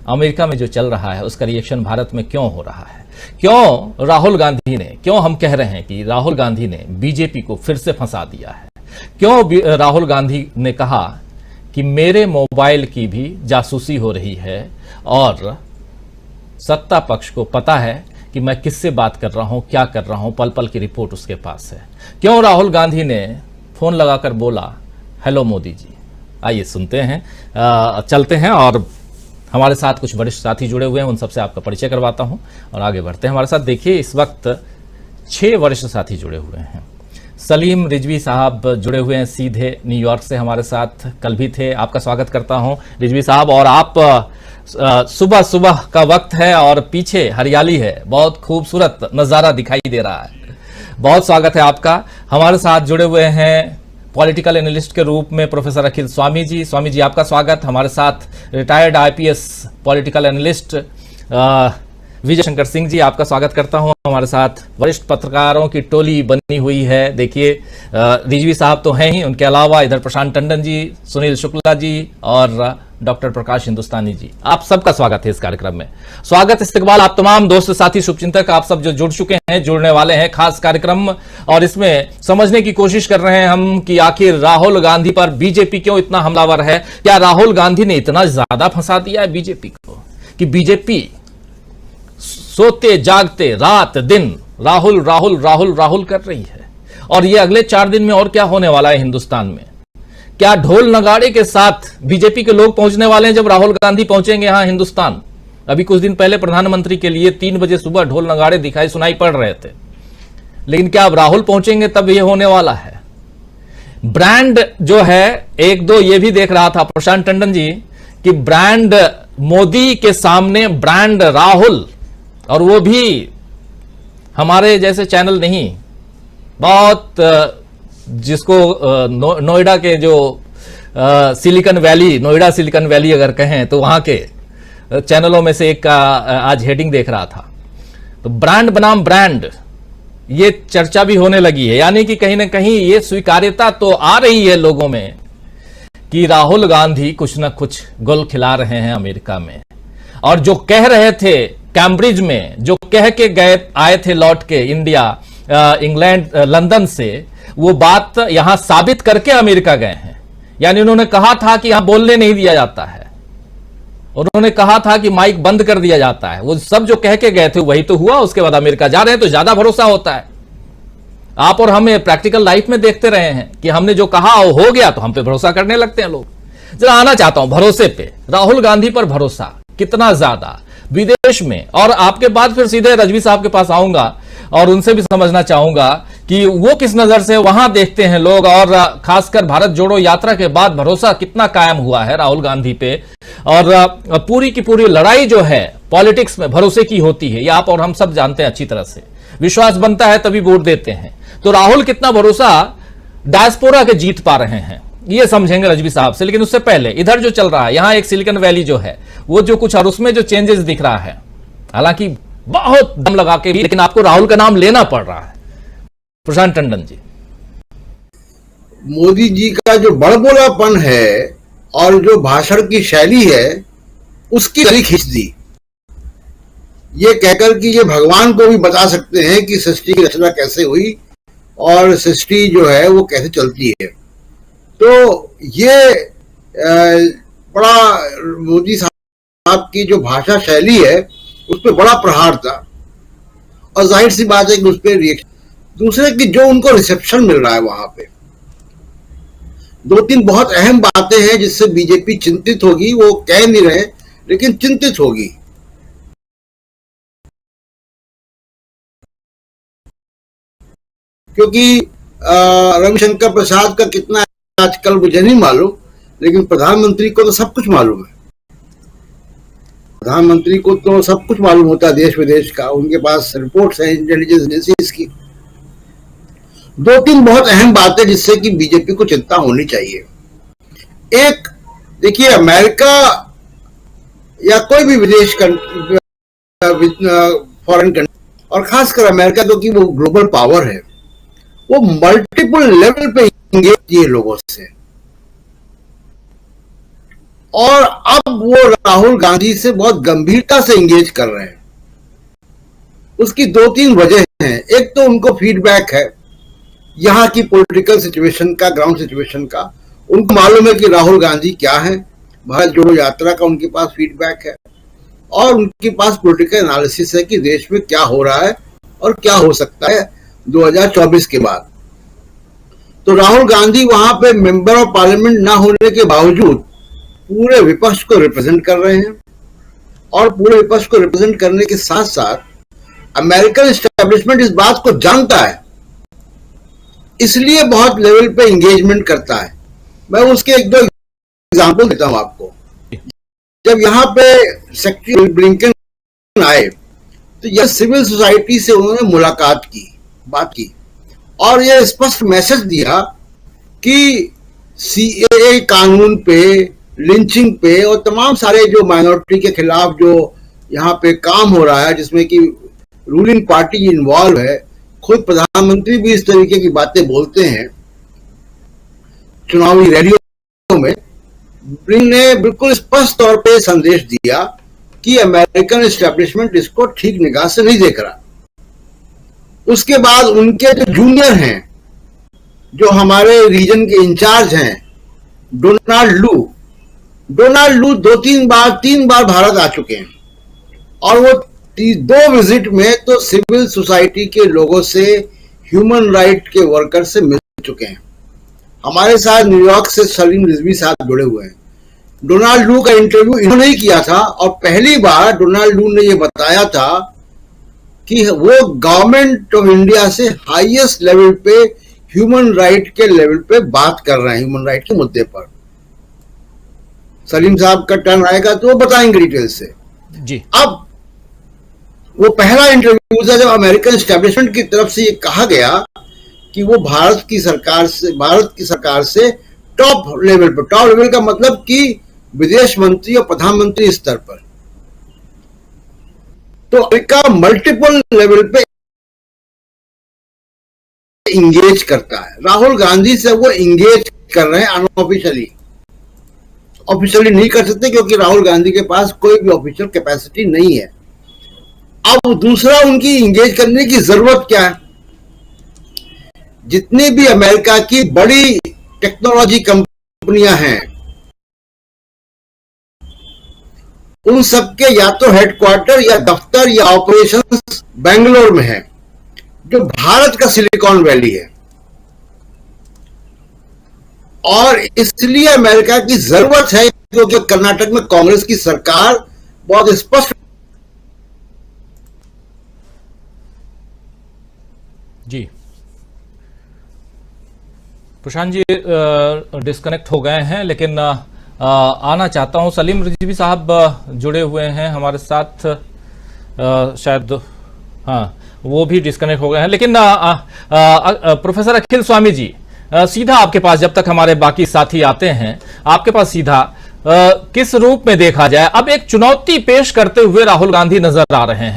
America में जो चल रहा है उसका रिएक्शन भारत में क्यों हो रहा है, क्यों राहुल गांधी ने, क्यों हम कह रहे हैं कि राहुल गांधी ने बीजेपी को फिर से फंसा दिया है, क्यों राहुल गांधी ने कहा कि मेरे मोबाइल की भी जासूसी हो रही है और सत्ता पक्ष को पता है कि मैं किससे बात कर रहा हूं, क्या कर रहा हूं, पल पल की रिपोर्ट उसके पास है। क्यों राहुल गांधी ने फोन लगाकर बोला हेलो मोदी जी। आइए सुनते हैं, चलते हैं और हमारे साथ कुछ वरिष्ठ साथी जुड़े हुए हैं, उन सबसे आपका परिचय करवाता हूं और आगे बढ़ते हैं हमारे साथ। देखिए इस वक्त 6 वरिष्ठ साथी जुड़े हुए हैं। सलीम रिजवी साहब जुड़े हुए हैं सीधे न्यूयॉर्क से हमारे साथ, कल भी थे। आपका स्वागत करता हूं रिजवी साहब। और आप सुबह सुबह का वक्त है और पीछे हरियाली है, बहुत खूबसूरत नजारा दिखाई दे रहा है, बहुत स्वागत है आपका। हमारे साथ जुड़े हुए हैं पॉलिटिकल एनालिस्ट के रूप में प्रोफेसर अखिल स्वामी जी। स्वामी जी आपका स्वागत। हमारे साथ retired IPS political analyst Vijay Shankar Singh ji, आपका स्वागत करता हूं। हमारे साथ वरिष्ठ पत्रकारों की टोली बनी हुई है। देखिए रिजवी साहब तो हैं ही, उनके अलावा इधर प्रशांत टंडन जी, सुनील शुक्ला जी और डॉक्टर प्रकाश हिंदुस्तानी जी, आप सबका स्वागत है इस कार्यक्रम में। स्वागत इस्तकबाल आप तमाम दोस्त साथी शुभचिंतक, आप सब जो जुड़ चुके हैं, जुड़ने वाले हैं खास कार्यक्रम, और इसमें समझने की कोशिश कर रहे हैं हम कि आखिर राहुल गांधी पर बीजेपी क्यों इतना हमलावर है। क्या राहुल गांधी ने इतना ज्यादा फंसा दिया है बीजेपी को कि बीजेपी सोते जागते रात दिन राहुल राहुल राहुल राहुल कर रही है। और ये अगले 4 दिन में और क्या होने वाला है हिंदुस्तान में, क्या ढोल नगाड़े के साथ बीजेपी के लोग पहुंचने वाले हैं जब राहुल गांधी पहुंचेंगे यहां हिंदुस्तान। अभी कुछ दिन पहले प्रधानमंत्री के लिए 3 बजे सुबह ढोल नगाड़े दिखाई सुनाई पड़ रहे थे, लेकिन क्या अब राहुल पहुंचेंगे तब यह होने वाला है। ब्रांड जो है, एक दो ये भी देख रहा था प्रशांत टंडन जी कि ब्रांड मोदी के सामने ब्रांड राहुल, और वो भी हमारे जैसे चैनल नहीं, बहुत जिसको नोएडा के जो silicon valley, Noida silicon valley अगर कहें तो वहां के चैनलों में से एक का आज हेडिंग देख रहा था। तो ब्रांड बनाम ब्रांड, ये चर्चा भी होने लगी है, यानी कि कहीं ना कहीं ये स्वीकार्यता तो आ रही है लोगों में कि राहुल गांधी कुछ ना कुछ गुल खिला रहे हैं अमेरिका में। और जो कह रहे थे कैम्ब्रिज में, जो कह के गए आए थे लौट के इंडिया, इंग्लैंड, लंदन से, वो बात यहां साबित करके अमेरिका गए हैं। यानी उन्होंने कहा था कि यहां बोलने नहीं दिया जाता है, उन्होंने कहा था कि माइक बंद कर दिया जाता है, वो सब जो कह के गए थे वही तो हुआ। उसके बाद अमेरिका जा रहे हैं तो ज्यादा भरोसा होता है। आप और हम प्रैक्टिकल लाइफ में देखते रहे हैं कि हमने जो कहा वो हो गया तो हम पे भरोसा करने लगते हैं लोग। जरा आना चाहता हूं भरोसे पे, राहुल गांधी पर भरोसा कितना ज्यादा विदेश में। और आपके बाद फिर सीधे रजवी साहब के पास आऊंगा और उनसे भी समझना चाहूंगा कि वो किस नजर से वहां देखते हैं लोग, और खासकर भारत जोड़ो यात्रा के बाद भरोसा कितना कायम हुआ है राहुल गांधी पे। और पूरी की पूरी लड़ाई जो है पॉलिटिक्स में भरोसे की होती है, ये आप और हम सब जानते हैं अच्छी तरह से। विश्वास बनता है तभी वोट देते हैं। तो राहुल कितना भरोसा डायस्पोरा के जीत पा रहे हैं, ये समझेंगे रजवी साहब से। लेकिन उससे पहले इधर जो चल रहा है, यहां एक सिलिकॉन वैली जो है वो जो कुछ, और उसमें जो चेंजेस दिख रहा है, हालांकि बहुत दम लगा के भी, लेकिन आपको राहुल का नाम लेना पड़ रहा है। प्रशांत टंडन जी, मोदी जी का जो बड़बोलापन है और जो भाषण की शैली है उसकी गली खींच दी, ये कहकर कि ये भगवान को भी बता सकते हैं कि सृष्टि की रचना कैसे हुई और सृष्टि जो है वो कैसे चलती है। तो ये बड़ा मोदी साहब की जो भाषा शैली है उस पर बड़ा प्रहार था, और जाहिर सी बात है कि उस पर रिएक्शन। दूसरे कि जो उनको रिसेप्शन मिल रहा है वहां पे, 2-3 बहुत अहम बातें हैं जिससे बीजेपी चिंतित होगी। वो कह नहीं रहे लेकिन चिंतित होगी। क्योंकि रविशंकर प्रसाद का कितना आजकल मुझे नहीं मालूम, लेकिन प्रधानमंत्री को तो सब कुछ मालूम है। प्रधानमंत्री को तो सब कुछ मालूम होता है देश विदेश का, उनके पास रिपोर्ट्स हैं इंटेलिजेंस एजेंसीज की। 2-3 बहुत अहम बातें जिससे कि बीजेपी को चिंता होनी चाहिए। एक, देखिए अमेरिका या कोई भी विदेश फॉरेन कंट्री, और खासकर अमेरिका क्योंकि वो ग्लोबल पावर है, वो मल्टीपल लेवल पे इंगेज किए लोगों से। और अब वो राहुल गांधी से बहुत गंभीरता से एंगेज कर रहे हैं। उसकी दो तीन वजह हैं। एक तो उनको फीडबैक है यहां की पॉलिटिकल सिचुएशन का, ग्राउंड सिचुएशन का। उनको मालूम है कि राहुल गांधी क्या है। भारत जोड़ो यात्रा का उनके पास फीडबैक है और उनके पास पॉलिटिकल एनालिसिस है कि देश में क्या हो रहा है और क्या हो सकता है 2024 के बाद। तो राहुल गांधी वहां पे मेंबर ऑफ पार्लियामेंट ना होने के बावजूद पूरे विपक्ष को रिप्रेजेंट कर रहे हैं और पूरे विपक्ष को रिप्रेजेंट करने के साथ साथ अमेरिकन एस्टेब्लिशमेंट इस बात को जानता है, इसलिए बहुत लेवल पे एंगेजमेंट करता है। मैं उसके एक दो एग्जांपल देता हूं आपको। जब यहां पे सेक्रेटरी ब्लिंकन आए तो यह सिविल सोसाइटी से उन्होंने मुलाकात की, बात की और यह स्पष्ट मैसेज दिया कि सीएए कानून पे, लिंचिंग पे और तमाम सारे जो माइनॉरिटी के खिलाफ जो यहाँ पे काम हो रहा है जिसमें कि रूलिंग पार्टी इन्वॉल्व है, खुद प्रधानमंत्री भी इस तरीके की बातें बोलते हैं चुनावी रैलियों में। ब्लिंकन ने बिल्कुल स्पष्ट तौर पे संदेश दिया कि अमेरिकन एस्टेब्लिशमेंट इसको ठीक निगाह से नहीं देख रहा। उसके बाद उनके जो जूनियर हैं, जो हमारे रीजन के इंचार्ज हैं, डोनाल्ड लू तीन बार भारत आ चुके हैं और वो दो विजिट में तो सिविल सोसाइटी के लोगों से, ह्यूमन राइट के वर्कर से मिल चुके हैं। हमारे साथ न्यूयॉर्क से सलीम रिजवी साहब जुड़े हुए हैं। डोनाल्ड लू का इंटरव्यू इन्होंने ही किया था और पहली बार डोनाल्ड लू ने यह बताया था कि वो गवर्नमेंट ऑफ इंडिया से हाईएस्ट लेवल पे, ह्यूमन राइट के लेवल पे बात कर रहे हैं, ह्यूमन राइट के मुद्दे पर। सलीम साहब का टर्न आएगा तो वो बताएंगे डिटेल से जी। अब वो पहला इंटरव्यू था जब अमेरिकन एस्टेब्लिशमेंट की तरफ से ये कहा गया कि वो भारत की सरकार से टॉप लेवल का मतलब कि विदेश मंत्री और प्रधानमंत्री स्तर पर, तो अमेरिका मल्टीपल लेवल पे इंगेज करता है। राहुल गांधी से वो इंगेज कर रहे हैं अनऑफिशियली, ऑफिशियली नहीं कर सकते क्योंकि राहुल गांधी के पास कोई भी ऑफिशियल कैपेसिटी नहीं है। अब दूसरा, उनकी इंगेज करने की जरूरत क्या है? जितनी भी अमेरिका की बड़ी टेक्नोलॉजी कंपनियां हैं उन सबके या तो हेडक्वार्टर या दफ्तर या ऑपरेशंस बेंगलोर में है, जो भारत का सिलिकॉन वैली है। और इसलिए अमेरिका की जरूरत है क्योंकि कर्नाटक में कांग्रेस की सरकार बहुत स्पष्ट। जी, प्रशांत जी डिस्कनेक्ट हो गए हैं, लेकिन आना चाहता हूं। सलीम रिजवी साहब जुड़े हुए हैं हमारे साथ, शायद हाँ वो भी डिस्कनेक्ट हो गए हैं। लेकिन प्रोफेसर अखिल स्वामी जी, सीधा आपके पास, जब तक हमारे बाकी साथी आते हैं, आपके पास सीधा किस रूप में देखा जाए, अब एक चुनौती पेश करते हुए राहुल गांधी नजर आ रहे हैं।